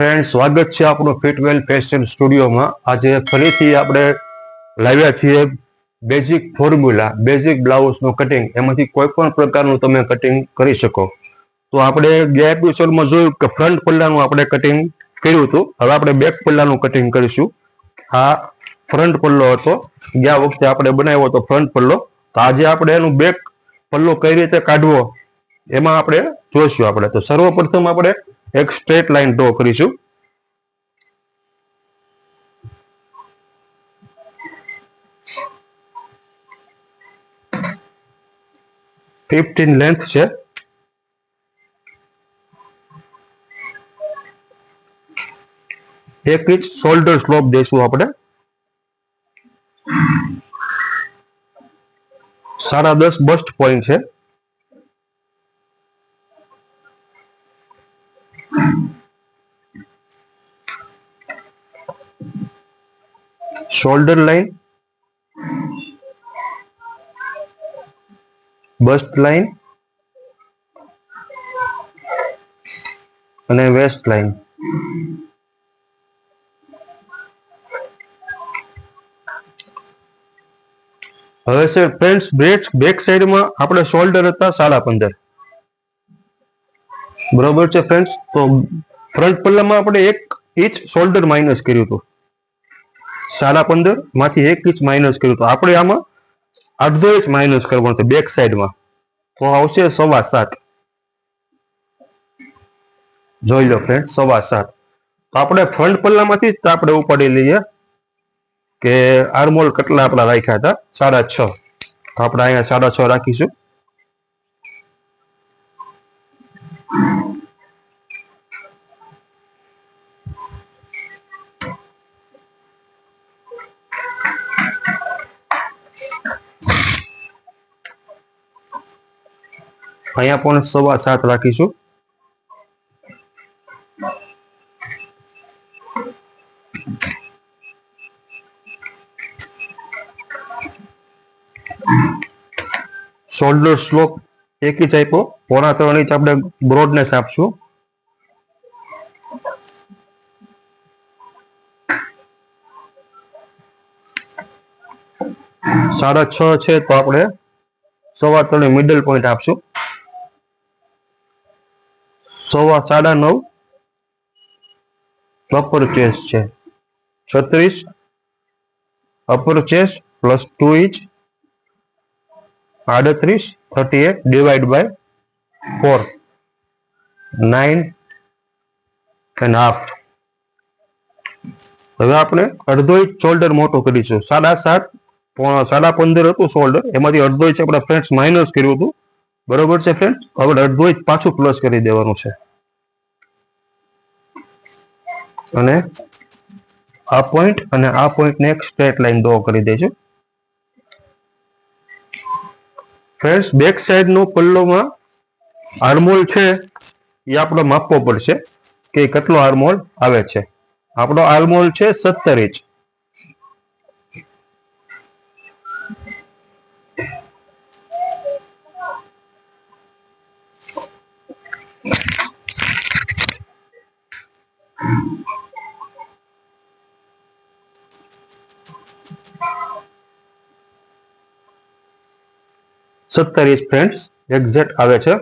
Friend, સ્વાગત છે આપણું ફિટવેલ ફેશન સ્ટુડિયોમાં. આજે ફરીથી આપણે લાવ્યા છીએ બેઝિક ફોર્મ્યુલા, બેઝિક બ્લાઉઝનું કટિંગ. એમાંથી કોઈ પણ પ્રકારનું તમે કટિંગ કરી શકો. તો આપણે ગયા એપિસોડમાં જોયું કે ફ્રન્ટ પલ્લાનું આપણે કટિંગ કર્યું હતું. હવે આપણે બેક પલ્લાનું કટિંગ કરીશું. આ ફ્રન્ટ પલ્લો હતો, ગયા વખતે આપણે બનાવ્યો હતો ફ્રન્ટ પલ્લો. તો આજે આપણે એનું બેક પલ્લો કઈ રીતે કાઢવો એમાં આપણે જોઈશું. આપણે તો સર્વપ્રથમ આપણે એક સ્ટ્રેટ લાઈન ડ્રો કરીશું. ફિફ્ટીન લેન્થ છે. એક ઇંચ શોલ્ડર સ્લોપ દઈશું આપણે. 10.5 બસ્ટ પોઈન્ટ છે. શોલ્ડર લાઈન, બસ્ટ લાઈન અને વેસ્ટ લાઈન. હવે છે ફ્રેન્ડ્સ, બેક સાઈડમાં આપણે શોલ્ડર હતા 15.5. બરોબર છે ફ્રેન્ડ્સ. તો ફ્રન્ટ પલ્લામાં આપણે 1 ઇંચ શોલ્ડર માઇનસ કર્યું હતું. 15.5 માંથી 1 ઇંચ માઇનસ કર્યું હતું. આપણે આમાં અડધો ઇંચ માઇનસ કરવાનો છે બેક સાઈડમાં. તો આવશે 7.25. જોઈ લો ફ્રેન્ડ, 7.25. તો આપણે ફ્રન્ટ પલ્લામાંથી જ આપણે ઉપાડી લઈએ કે આર્મહોલ કેટલા આપણા રાખ્યા હતા, 6.5. તો આપણે અહીંયા 6.5 રાખીશું. અહીંયા પણ 7.25 રાખીશું. શોલ્ડર સ્લોપ 1 ઇંચ આપ્યો, 3.25 ઇંચ આપણે બ્રોડનેસ આપશું. સાડા 6 છે તો આપણે 3.25 મિડલ પોઈન્ટ આપશું. 9.5 અપર ચેસ્ટ છે. 36 upper chest plus 2 inch 38, 38 divide by 4, 9.5. હવે આપણે અડધો ઇંચ શોલ્ડર મોટો કરીશું. 7.5 15 હતું શોલ્ડર, એમાંથી અડધો ઇંચ આપણે ફ્રેન્ડ્સ માઇનસ કર્યું હતું. બરોબર છે ફ્રેન્ડ્સ. હવે અડધો ઇંચ પાછું પ્લસ કરી દેવાનું છે અને આ પોઈન્ટ અને આ પોઈન્ટને એક સ્ટ્રેટ લાઈન ડ્રો કરી દઈશું. ફ્રેન્ડ્સ, બેક સાઈડનો પલ્લોમાં આર્મહોલ છે એ આપણે માપવો પડશે કે કેટલો આર્મહોલ આવે છે. આપણો આર્મહોલ છે 17 ઇંચ. ફ્રેન્ડ્સ એક્ઝેક્ટ આવે છે.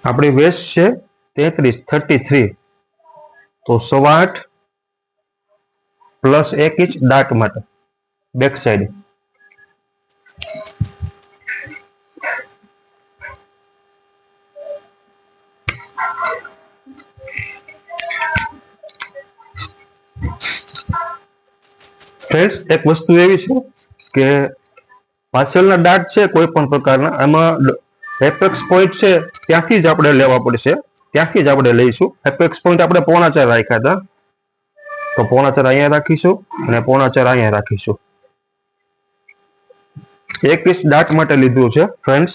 આપણી વેસ્ટ છે 33. તો 8.25 પ્લસ 1 ઇંચ ડાટ માટે બેક સાઈડ. ફ્રેન્ડ્સ, એક વસ્તુ એવી છે કે પાછળના ડાટ છે કોઈ પણ પ્રકારના, એમાં એપેક્સ પોઈન્ટ છે ત્યાંથી જ આપણે લેવા પડશે, ત્યાંથી જ આપણે લઈશું. એપેક્સ પોઈન્ટ આપણે 4.5 રાખ્યા હતા, તો 4.5 અહીંયા રાખીશું અને 4.5 અહીંયા રાખીશું. 1 ઇંચ ડાટ માટે લીધું છે ફ્રેન્ડ્સ.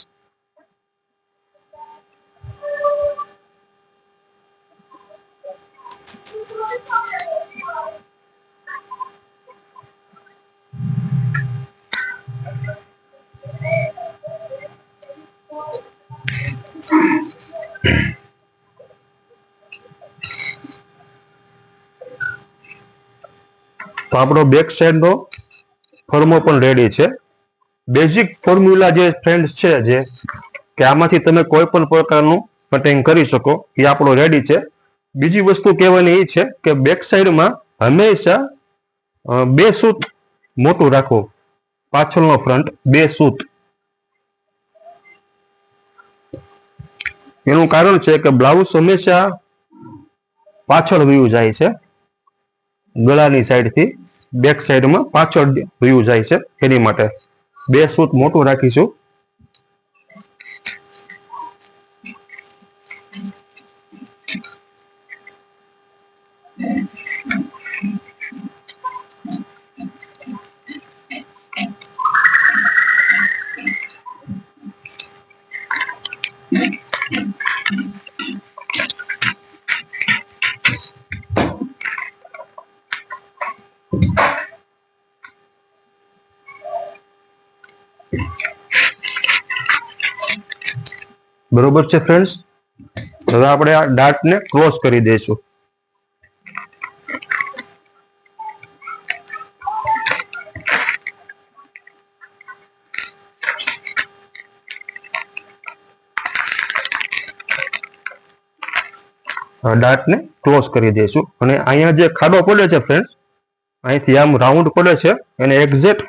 તો આપણો બેક સાઈડ નો ફોર્મો પણ રેડી છે. બેઝિક ફોર્મ્યુલા જે ફ્રેન્ડ્સ છે, જે કે આમાંથી તમે કોઈ પણ પ્રકારનું કટિંગ કરી શકો, એ આપણો રેડી છે. બીજી વસ્તુ કહેવાની એ છે કે બેક સાઈડમાં હંમેશા 2 સૂત મોટું રાખો, પાછળનો ફ્રન્ટ 2 સૂત. એનું કારણ છે કે બ્લાઉઝ હંમેશા પાછળ વયું જાય છે, ગળાની સાઈડથી બેક સાઈડમાં પાછળ વયું જાય છે, એની માટે 2 સૂત મોટું રાખીશું. બરોબર છે ફ્રેન્ડ્સ. હવે આપણે આ ડાર્ટને ક્રોસ કરી દઈશું. ડાર્ટને ક્લોઝ કરી દઈશું અને અહીંયા જે ખાડો પડે છે ફ્રેન્ડ, અહીંથી આમ રાઉન્ડ પડે છે, એને એક્ઝેક્ટ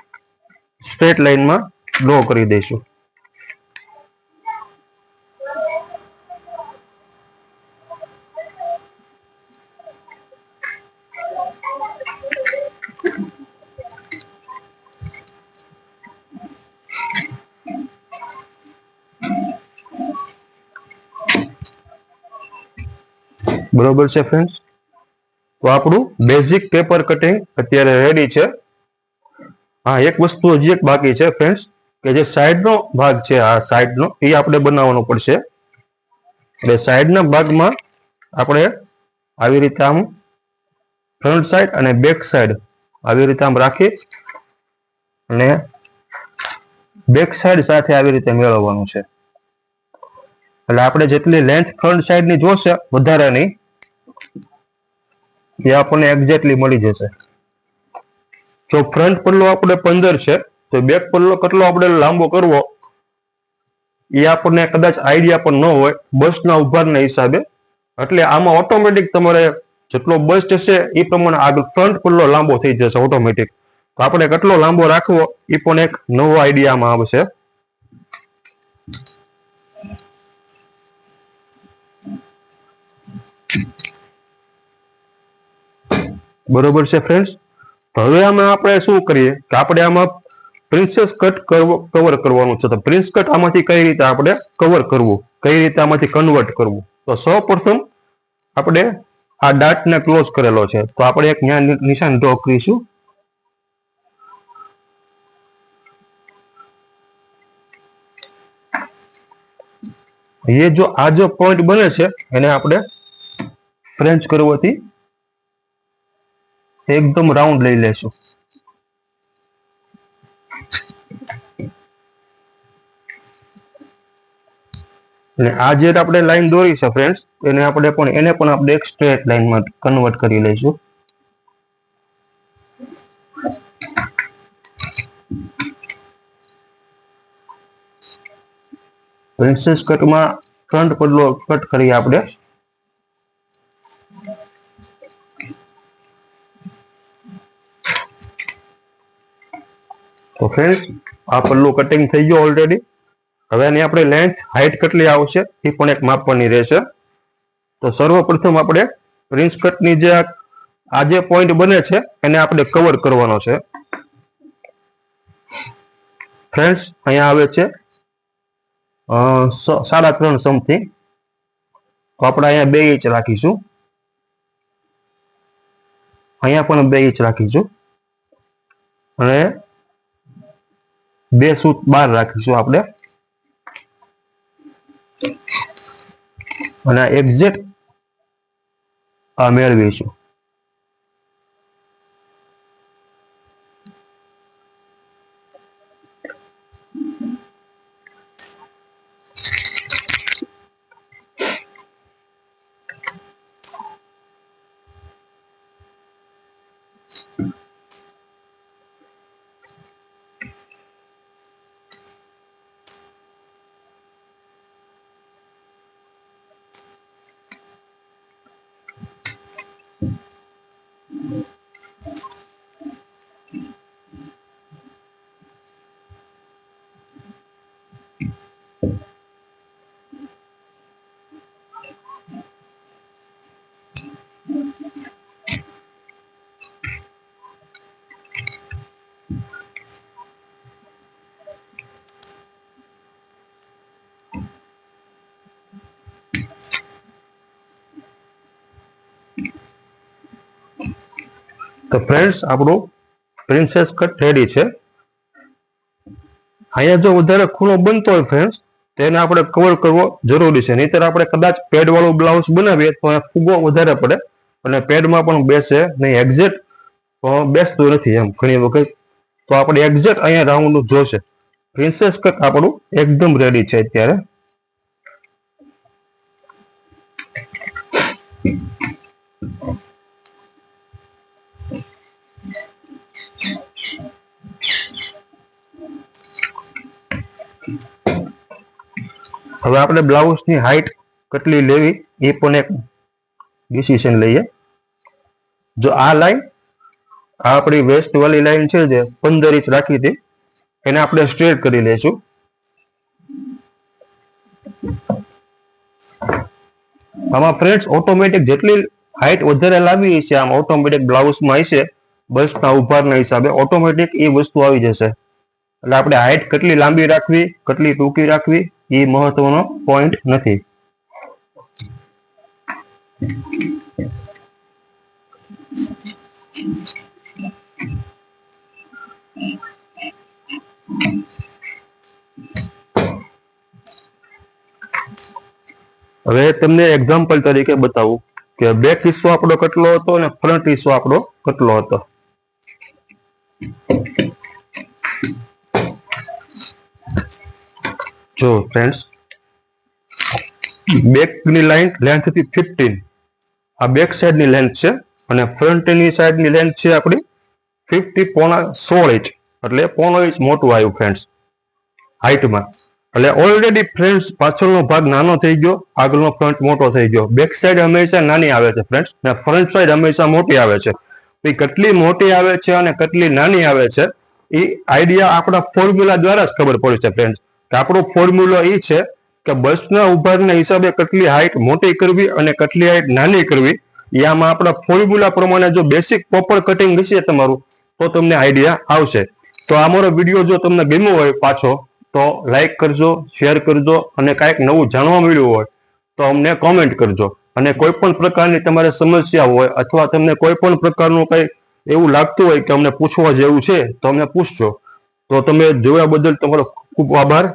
સ્ટ્રેટ લાઈનમાં ડ્રો કરી દઈશું. બરોબર છે ફ્રેન્ડ્સ. તો આપણું બેઝિક પેપર કટિંગ અત્યારે રેડી છે. હા, એક વસ્તુ હજી એક બાકી છે ફ્રેન્ડ્સ, કે જે સાઈડનો ભાગ છે, આ સાઈડનો, એ આપણે બનાવવાનો પડશે. એટલે સાઈડના ભાગમાં આપણે આવી રીતે આમ ફ્રન્ટ સાઈડ અને બેક સાઈડ આવી રીતે આમ રાખી અને બેક સાઈડ સાથે આવી રીતે મેળવવાનું છે. એટલે આપણે જેટલી લેન્થ ફ્રન્ટ સાઈડની જોશે વધારાની, એ આપણને એક્ઝેક્ટલી મળી જશે. જો ફ્રન્ટ પલ્લો આપણે 15 છે, તો બેક પલ્લો કેટલો આપણે લાંબો કરવો એ આપણને કદાચ આઈડિયા પણ ન હોય બસના ઉભારના હિસાબે. એટલે આમાં ઓટોમેટિક તમારે જેટલો બસ હશે એ પ્રમાણે આગળ ફ્રન્ટ પલ્લો લાંબો થઈ જશે ઓટોમેટિક. તો આપણે કેટલો લાંબો રાખવો એ પણ એક નવો આઈડિયામાં આવશે. બરોબર છે ફ્રેન્ડ્સ. હવે આમાં આપણે શું કરીએ કે આપણે આમાં પ્રિન્સેસ કટ કવર કરવાનું છે. તો પ્રિન્સ કટ આમાંથી કઈ રીતે આપણે કવર કરવું, કઈ રીતે આમાંથી કન્વર્ટ કરવું. તો સૌપ્રથમ આપણે આ ડાર્ટને ક્લોઝ કરેલો છે, તો આપણે એક નિશાન ડ્રો કરીશું. એ જો આ જો પોઈન્ટ બને છે એને આપણે ફ્રેન્ચ કરવાથી એકદમ રાઉન્ડ લઈ લેશું. અને આ જે આપણે લાઈન દોરી છે ફ્રેન્ડ્સ, એને પણ આપણે એક સ્ટ્રેટ લાઈનમાં કન્વર્ટ કરી લઈશું. પ્રિન્સેસ કટમાં ફ્રન્ટ પલ્લો કટ કરીએ આપણે. તો ફ્રેન્ડ્સ, આ પલ્લું કટિંગ થઈ ગયો ઓલરેડી. હવે એની આપણે લેન્થ હાઈટ કેટલી આવશે એ પણ એક માપવાની રહેશે. તો સર્વપ્રથમ આપણે પ્રિન્સ કટની જે આ જે પોઈન્ટ બને છે એને આપણે કવર કરવાનો છે. ફ્રેન્ડ્સ, અહીંયા આવે છે 3.5 સમથિંગ. તો આપણે અહીંયા 2 ઇંચ રાખીશું, અહીંયા પણ 2 ઇંચ રાખીશું અને 2 સૂત બહાર રાખીશું આપણે. અને એક્ઝેક્ટ આ મેળવીશું. તો ફ્રેન્ડ્સ આપણું પ્રિન્સેસ કટ રેડી છે. અહીંયા જો વધારે ખૂણો બનતો હોય ફ્રેન્ડ્સ તેને આપણે કવર કરવો જરૂરી છે, નહીતર આપણે કદાચ પેડ વાળું બ્લાઉઝ બનાવીએ તો ફૂગો વધારે પડે અને પેડમાં પણ બેસે નહીં, એક્ઝેક્ટ બેસતું નથી એમ ઘણી વખત. તો આપણે એક્ઝેક્ટ અહીંયા રાઉન્ડ જોશે. પ્રિન્સેસ કટ આપણું એકદમ રેડી છે અત્યારે. હવે આપણે બ્લાઉઝની હાઈટ કેટલી લેવી એ પણ એક ડિસિઝન લઈએ. જો આ લાઈન આપણી વેસ્ટ વાળી લાઈન છે જે 15 ઇંચ રાખી હતી એને આપણે સ્ટ્રેટ કરી લઈશું. આમાં ફ્રેન્ડ્સ ઓટોમેટિક જેટલી હાઈટ વધારે લાવી છે આમ ઓટોમેટિક બ્લાઉઝમાં હશે બસના ઉભારના હિસાબે ઓટોમેટિક એ વસ્તુ આવી જશે. એટલે આપણે હાઈટ કેટલી લાંબી રાખવી કેટલી ટૂંકી રાખવી એ મહત્વનો પોઈન્ટ નથી. હવે તમને એક્ઝામ્પલ તરીકે બતાવું કે બેક હિસ્સો આપણો કેટલો હતો અને ફ્રન્ટ હિસ્સો આપણો કેટલો હતો. જો ફ્રેન્ડ્સ બેકની લેન્થ હતી 15, આ બેક સાઈડની લેન્થ છે અને ફ્રન્ટની સાઈડની લેન્થ છે આપણી 50.16 ઇંચ, એટલે 0.5 ઇંચ મોટું આવ્યું ફ્રેન્ડ્સ હાઈટમાં. એટલે ઓલરેડી ફ્રેન્ડ્સ પાછળનો ભાગ નાનો થઈ ગયો, આગળનો ફ્રન્ટ મોટો થઈ ગયો. બેક સાઈડ હંમેશા નાની આવે છે ફ્રેન્ડ્સ અને ફ્રન્ટ સાઈડ હંમેશા મોટી આવે છે. એ કેટલી મોટી આવે છે અને કેટલી નાની આવે છે એ આઈડિયા આપણા ફોર્મ્યુલા દ્વારા જ ખબર પડે છે ફ્રેન્ડ્સ. આપણો ફોર્મ્યુલા એ છે કે બસના ઉભારના હિસાબે કેટલી હાઈટ મોટી કરવી અને કેટલી હાઈટ નાની કરવી. આમાં આપણા ફોર્મ્યુલા પ્રમાણે જો બેસિક પ્રોપર કટિંગ હશે તમારું તો તમને આઈડિયા આવશે. તો આ મારો વિડીયો જો તમને ગમ્યો હોય પાછો તો લાઈક કરજો, શેર કરજો અને કાંઈક નવું જાણવા મળ્યું હોય તો અમને કોમેન્ટ કરજો. અને કોઈ પણ પ્રકારની તમારે સમસ્યા હોય અથવા તમને કોઈ પણ પ્રકારનું કંઈ એવું લાગતું હોય કે અમને પૂછવા જેવું છે તો અમને પૂછજો. તો તમે જોયા બદલ તમારો ખૂબ આભાર.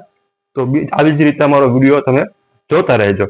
તો આવી જ રીતે અમારો વિડીયો તમે જોતા રહેજો.